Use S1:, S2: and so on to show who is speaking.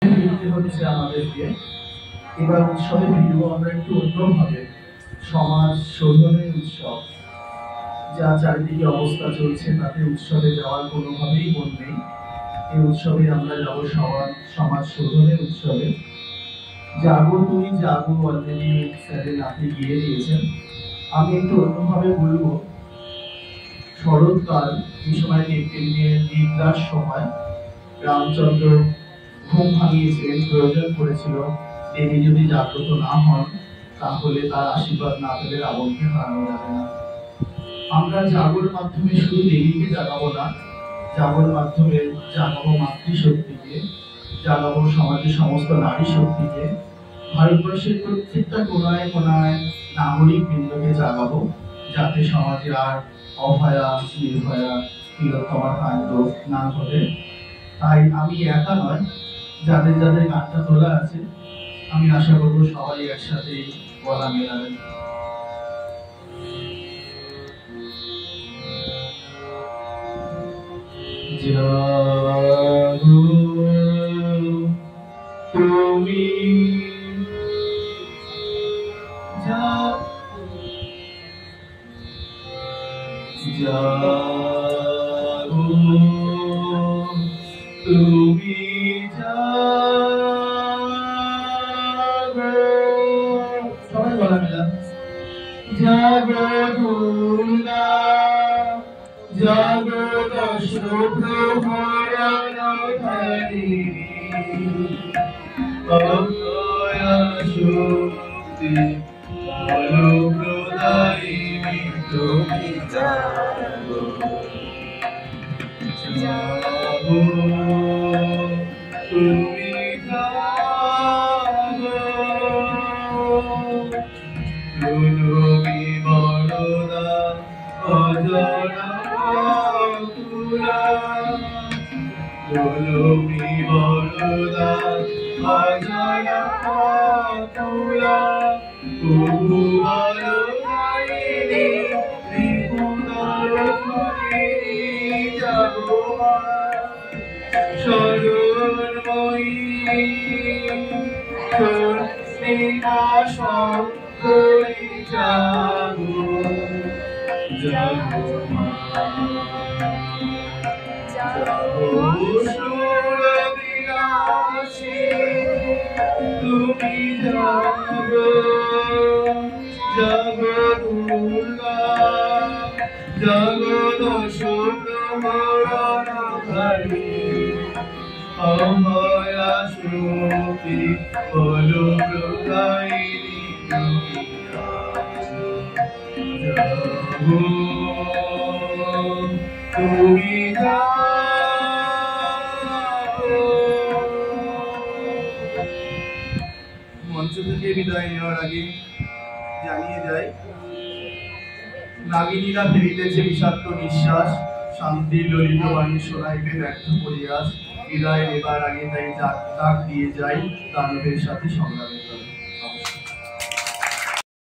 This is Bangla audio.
S1: হচ্ছে আমাদেরকে এবার উৎসবে ফিরবো আমরা একটু অন্যভাবে। সমাজ শোধনের উৎসব, যা চারিদিকে অবস্থা চলছে তাতে উৎসবে যাওয়ার কোনোভাবেই মন নেই। এই উৎসবে আমরা যাবো সমাজ শোধনের উৎসবে। জাগো তুই জাগো অলরেডি স্যারের নাতি গিয়ে দিয়েছেন। আমি একটু অন্যভাবে বলবো। শরৎকাল, এই সময় নিদ্রার সময় রামচন্দ্র ঘুম ভাঙিয়েছিলেন, প্রয়োজন পড়েছিল। দেবী যদি জাগ্রত না হন তাহলে তার আশীর্বাদ না পেলে রাবণকে হারানো যাবে না। আমরা জাগর মাধ্যমে শুধু দেবীকে জাগাবো না, জাগর মাধ্যমে জাগাবো মাতৃশক্তিকে, জাগাবো সমাজের সমস্ত নারী শক্তিকে, ভারতবর্ষের প্রত্যেকটা কোনায় কোনায় নাগরিক বৃন্দকে জাগাবো, যাতে সমাজে আর অভয়া নির্ভয়া তিলোত্তমা কাণ্ড না ঘটে। তাই আমি একা নয়, যাদের যাদের গানটা তোলা আছে আমি আশা করবো সবাই একসাথে গলা মেলাবেন। জাগো তুমি জাগো তুমি সবাই বলা মেলা। জাগো দুর্গা জাগো দশ প্রহরণধারিণী অক্ষয়া শক্তি বলপ্রদায়িনী তুমি জাগো জাগো তুমি জাগো তুমি বরদা অজরা তুলা তুমি বরদা অজরা তুলা প্রভু বরদায়িনী ত্রিপুরারি জাগো শরণময়ী শক্তি জাগো জাগো জাগো সুরবিলাসী তুমি জাগো জাগো দুর্গা জাগো দশ প্রহরণধারিণী অভয়া শক্তি বলপ্রদায়িনী তুমি জাগো তুমি জাগো। মঞ্চ থেকে বিদায় নেওয়ার আগে জানিয়ে যাই, নাগিনীরা ফেলিতেছে বিষাক্ত নিঃশ্বাস, শান্তির ললিত বাণী শোনাইবে ব্যর্থ পরিয়াস। বিদায় নেবার আগে তাই ডাক দিয়ে যাই দানবের সাথে সংগ্রামের।